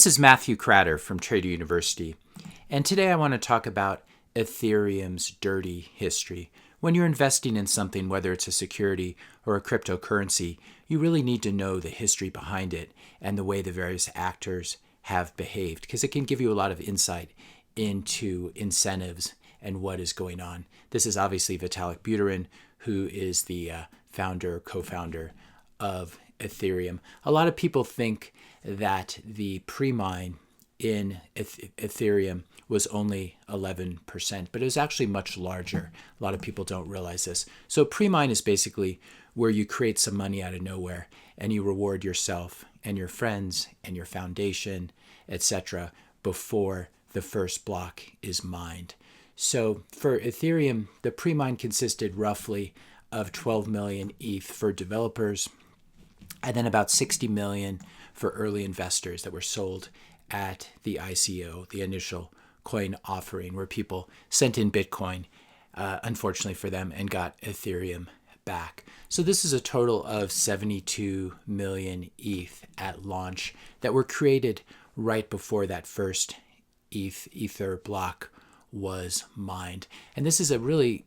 This is Matthew Cratter from Trader University, and today I want to talk about Ethereum's dirty history. When you're investing in something, whether it's a security or a cryptocurrency, you really need to know the history behind it and the way the various actors have behaved, because it can give you a lot of insight into incentives and what is going on. This is obviously Vitalik, who is the co-founder of Ethereum. A lot of people think that the Premine in Ethereum was only 11%, but it was actually much larger. A lot of people don't realize this. So Premine is basically where you create some money out of nowhere and you reward yourself and your friends and your foundation, etc., before the first block is mined. So for Ethereum, the Premine consisted roughly of 12 million ETH for developers, and then about 60 million for early investors that were sold at the ICO, the initial coin offering, where people sent in Bitcoin, unfortunately for them, and got Ethereum back. So this is a total of 72 million ETH at launch that were created right before that first Ether block was mined. And this is a really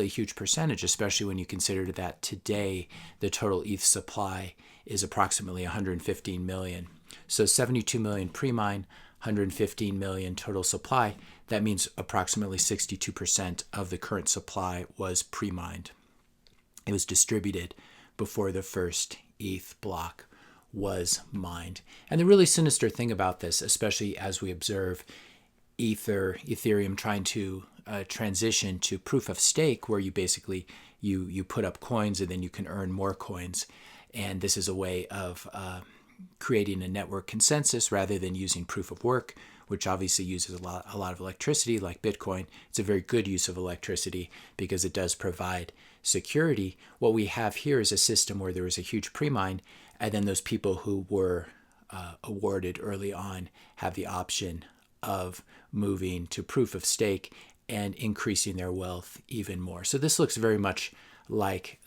huge percentage, especially when you consider that today the total ETH supply is approximately 115 million. So 72 million pre-mine, 115 million total supply. That means approximately 62% of the current supply was pre-mined. It was distributed before the first ETH block was mined. And the really sinister thing about this, especially as we observe Ethereum trying to transition to proof of stake, where you basically you put up coins and then you can earn more coins. And this is a way of creating a network consensus rather than using proof of work, which obviously uses a lot of electricity, like Bitcoin. It's a very good use of electricity because it does provide security. What we have here is a system where there was a huge pre-mine, and then those people who were awarded early on have the option of moving to proof of stake and increasing their wealth even more. So this looks very much like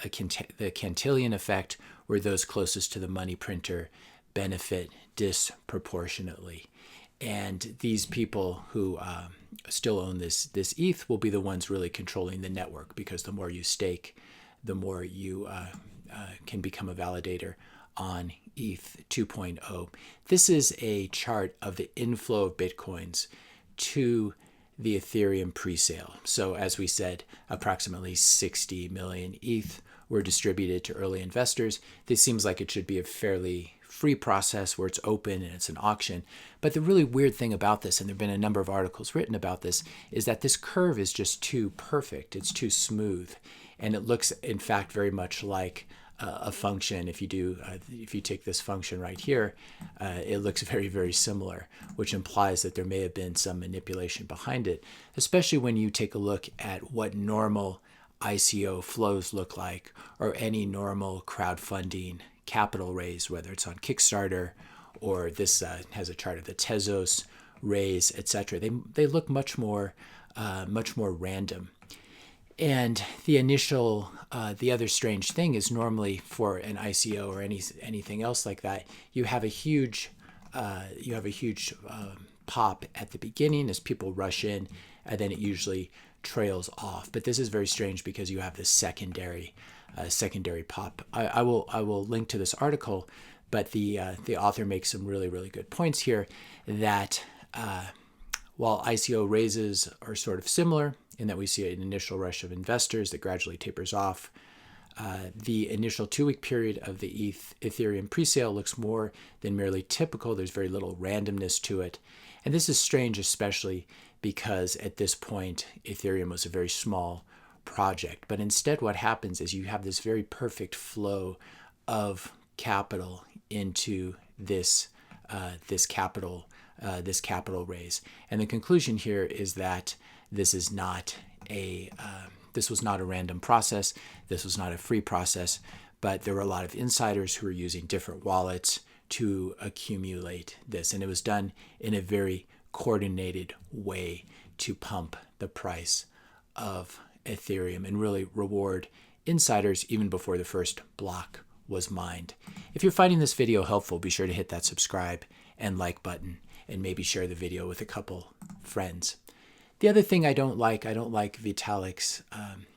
the Cantillon effect, where those closest to the money printer benefit disproportionately. And these people who still own this ETH will be the ones really controlling the network, because the more you stake, the more you can become a validator on ETH 2.0. This is a chart of the inflow of Bitcoins to the Ethereum presale. So as we said, approximately 60 million ETH were distributed to early investors. This seems like it should be a fairly free process where it's open and it's an auction. But the really weird thing about this, and there have been a number of articles written about this, is that this curve is just too perfect. It's too smooth. And it looks, in fact, very much like a function. If you take this function right here, it looks very, very similar, which implies that there may have been some manipulation behind it, especially when you take a look at what normal ICO flows look like, or any normal crowdfunding capital raise, whether it's on Kickstarter or this has a chart of the Tezos raise, etc. They look much more random. And the other strange thing is, normally for an ICO or anything else like that, you have a huge pop at the beginning as people rush in, and then it usually trails off. But this is very strange because you have this secondary pop. I will link to this article, but the author makes some really good points here, that while ICO raises are sort of similar in that we see an initial rush of investors that gradually tapers off, the initial 2-week period of the Ethereum presale looks more than merely typical. There's very little randomness to it. And this is strange, especially because at this point, Ethereum was a very small project. But instead, what happens is you have this very perfect flow of capital into this capital raise. And the conclusion here is that this was not a random process. This was not a free process, but there were a lot of insiders who were using different wallets to accumulate this. And it was done in a very coordinated way to pump the price of Ethereum and really reward insiders even before the first block was mined. If you're finding this video helpful, be sure to hit that subscribe and like button. and maybe share the video with a couple friends. The other thing I don't like Vitalik's,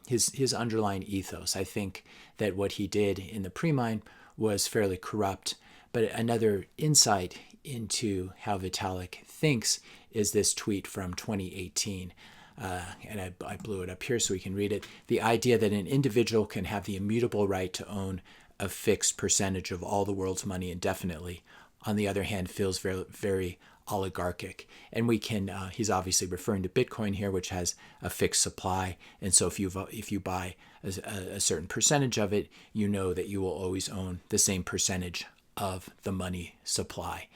his underlying ethos. I think that what he did in the Premine was fairly corrupt, but another insight into how Vitalik thinks is this tweet from 2018. And I blew it up here so we can read it. The idea that an individual can have the immutable right to own a fixed percentage of all the world's money indefinitely, on the other hand, feels very, very oligarchic. And we can, he's obviously referring to Bitcoin here, which has a fixed supply. And so if you buy a certain percentage of it, you know that you will always own the same percentage of the money supply.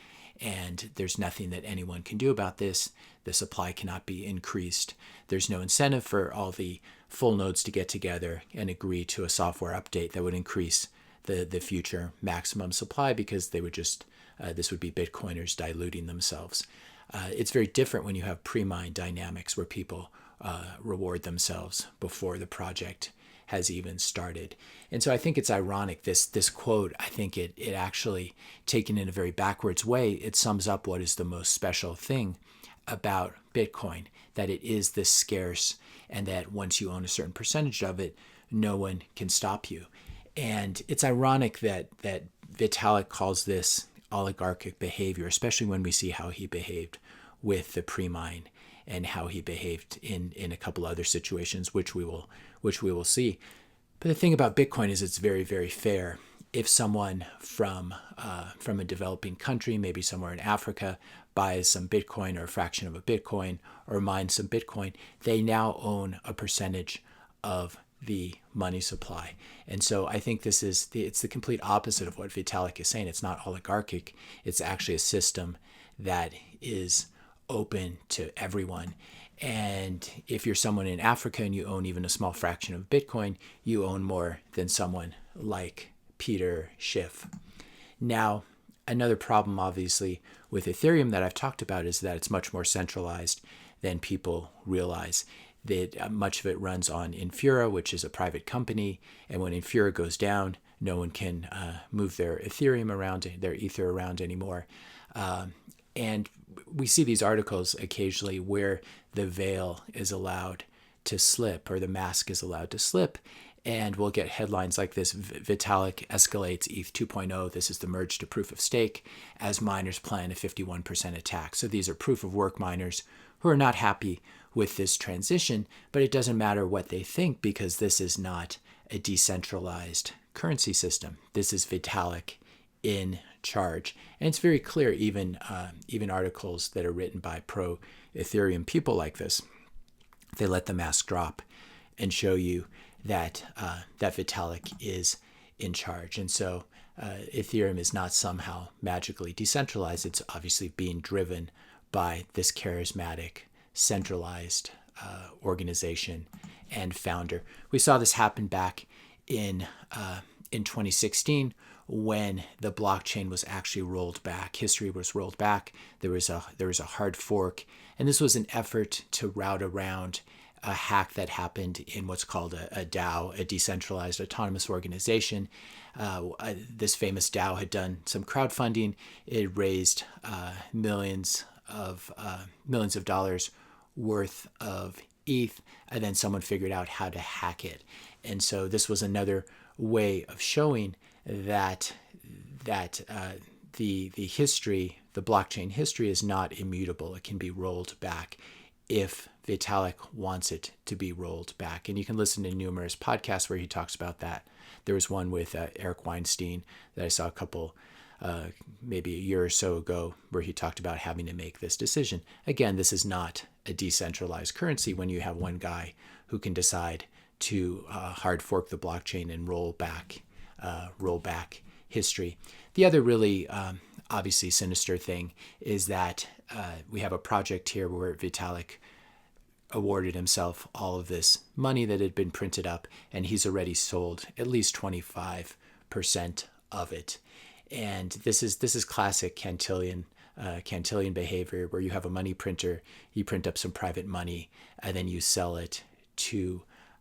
And there's nothing that anyone can do about this. The supply cannot be increased. There's no incentive for all the full nodes to get together and agree to a software update that would increase the future maximum supply, because they would just, this would be Bitcoiners diluting themselves. It's very different when you have pre-mined dynamics where people reward themselves before the project has even started. And so I think it's ironic, this quote, I think it actually, taken in a very backwards way, it sums up what is the most special thing about Bitcoin, that it is this scarce, and that once you own a certain percentage of it, no one can stop you. And it's ironic that Vitalik calls this oligarchic behavior, especially when we see how he behaved with the Premine and how he behaved in a couple other situations, which we will see. But the thing about Bitcoin is it's very, very fair. If someone from a developing country, maybe somewhere in Africa, buys some Bitcoin or a fraction of a Bitcoin or mines some Bitcoin, they now own a percentage of the money supply. And so I think it's the complete opposite of what Vitalik is saying. It's not oligarchic. It's actually a system that is open to everyone. And if you're someone in Africa and you own even a small fraction of Bitcoin, you own more than someone like Peter Schiff. Now, another problem, obviously, with Ethereum that I've talked about is that it's much more centralized than people realize. That much of it runs on Infura, which is a private company, and when Infura goes down, no one can move their Ethereum around, their Ether around anymore. And we see these articles occasionally where the veil is allowed to slip, or the mask is allowed to slip, and we'll get headlines like this: Vitalik escalates ETH 2.0. This is the merge to proof of stake as miners plan a 51% attack. So these are proof of work miners who are not happy with this transition, but it doesn't matter what they think, because this is not a decentralized currency system. This is Vitalik in charge. And it's very clear, even articles that are written by pro-Ethereum people like this, they let the mask drop and show you that Vitalik is in charge. And so Ethereum is not somehow magically decentralized. It's obviously being driven by this charismatic, centralized organization and founder. We saw this happen back in 2016 when the blockchain was actually rolled back. History was rolled back. There was a hard fork, and this was an effort to route around a hack that happened in what's called a DAO, a decentralized autonomous organization. This famous DAO had done some crowdfunding. It raised millions of dollars worth of ETH, and then someone figured out how to hack it. And so this was another way of showing that the history, the blockchain history, is not immutable. It can be rolled back if Vitalik wants it to be rolled back. And you can listen to numerous podcasts where he talks about that. There was one with Eric Weinstein that I saw a couple, maybe a year or so ago, where he talked about having to make this decision. Again, this is not a decentralized currency when you have one guy who can decide to hard fork the blockchain and roll back history. The other really obviously sinister thing is that we have a project here where Vitalik awarded himself all of this money that had been printed up, and he's already sold at least 25% of it. And this is classic Cantillon behavior, where you have a money printer, you print up some private money, and then you sell it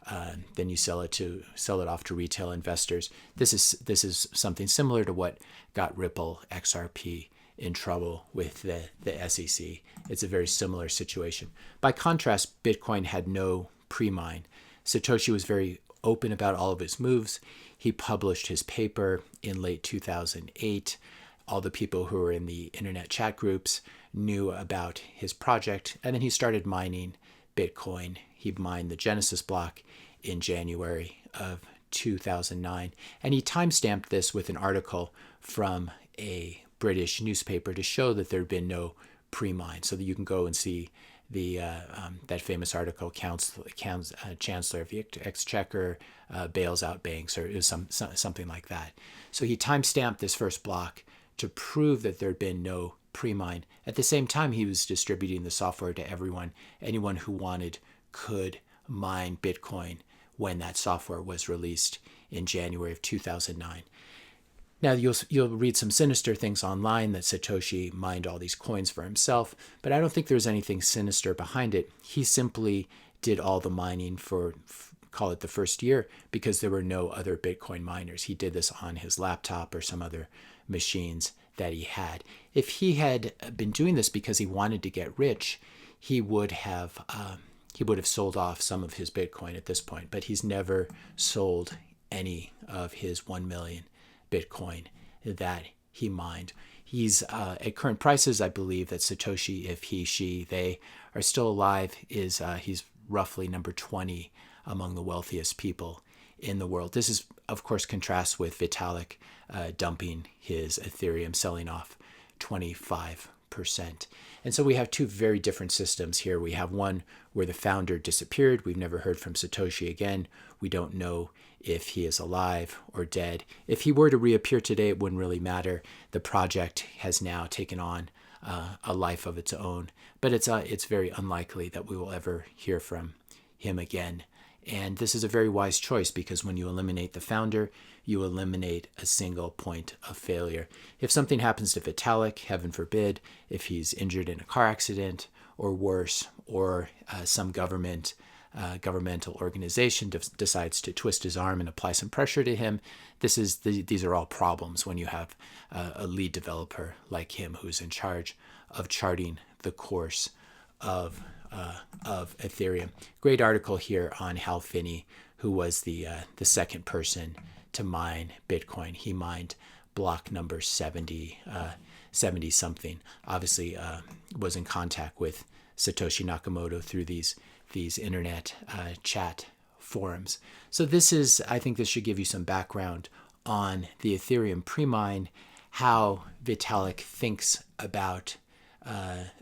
off to retail investors. This is something similar to what got Ripple XRP in trouble with the SEC. It's a very similar situation. By contrast, Bitcoin had no pre-mine. Satoshi was very open about all of his moves. He published his paper in late 2008. All the people who were in the internet chat groups knew about his project, and then he started mining Bitcoin. He mined the Genesis block in January of 2009, and he timestamped this with an article from a British newspaper to show that there had been no pre-mine, so that you can go and see the that famous article, Chancellor of the Exchequer bails out banks, or it was something like that. So he timestamped this first block to prove that there had been no pre-mine. At the same time, he was distributing the software to everyone. Anyone who wanted could mine Bitcoin when that software was released in January of 2009. Now, you'll read some sinister things online that Satoshi mined all these coins for himself, but I don't think there's anything sinister behind it. He simply did all the mining for, call it the first year, because there were no other Bitcoin miners. He did this on his laptop or some other machines that he had. If he had been doing this because he wanted to get rich, he would have sold off some of his Bitcoin at this point, but he's never sold any of his 1 million Bitcoin that he mined. He's at current prices, I believe that Satoshi, if they are still alive, he's roughly number 20 among the wealthiest people in the world. This is, of course, contrasts with Vitalik dumping his Ethereum, selling off 25%. And so we have two very different systems here. We have one where the founder disappeared. We've never heard from Satoshi again. We don't know if he is alive or dead. If he were to reappear today, it wouldn't really matter. The project has now taken on a life of its own, but it's very unlikely that we will ever hear from him again. And this is a very wise choice, because when you eliminate the founder, you eliminate a single point of failure. If something happens to Vitalik, heaven forbid, if he's injured in a car accident or worse, or some governmental organization decides to twist his arm and apply some pressure to him, these are all problems when you have a lead developer like him who's in charge of charting the course of Ethereum. Great article here on Hal Finney, who was the second person to mine Bitcoin. He mined block number 70 something. Obviously, was in contact with Satoshi Nakamoto through these internet chat forums. So I think this should give you some background on the Ethereum pre-mine, how Vitalik thinks about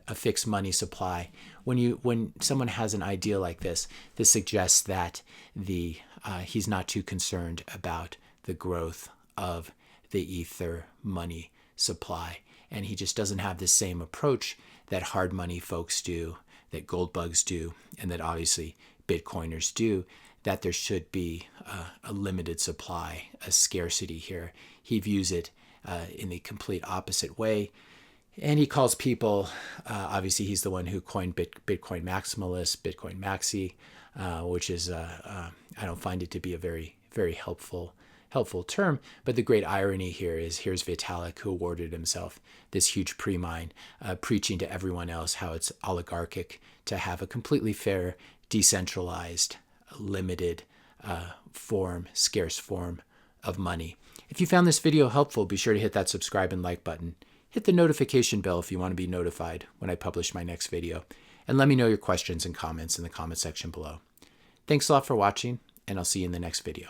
a fixed money supply. When someone has an idea like this suggests that he's not too concerned about the growth of the Ether money supply, and he just doesn't have the same approach that hard money folks do, that gold bugs do, and that obviously Bitcoiners do, that there should be a limited supply, a scarcity here. He views it in the complete opposite way. And he calls people, obviously he's the one who coined Bitcoin maximalist, Bitcoin maxi, which is, I don't find it to be a very, very helpful term. But the great irony here is, here's Vitalik, who awarded himself this huge pre-mine, preaching to everyone else how it's oligarchic to have a completely fair, decentralized, limited scarce form of money. If you found this video helpful, be sure to hit that subscribe and like button. Hit the notification bell if you want to be notified when I publish my next video. And let me know your questions and comments in the comment section below. Thanks a lot for watching, and I'll see you in the next video.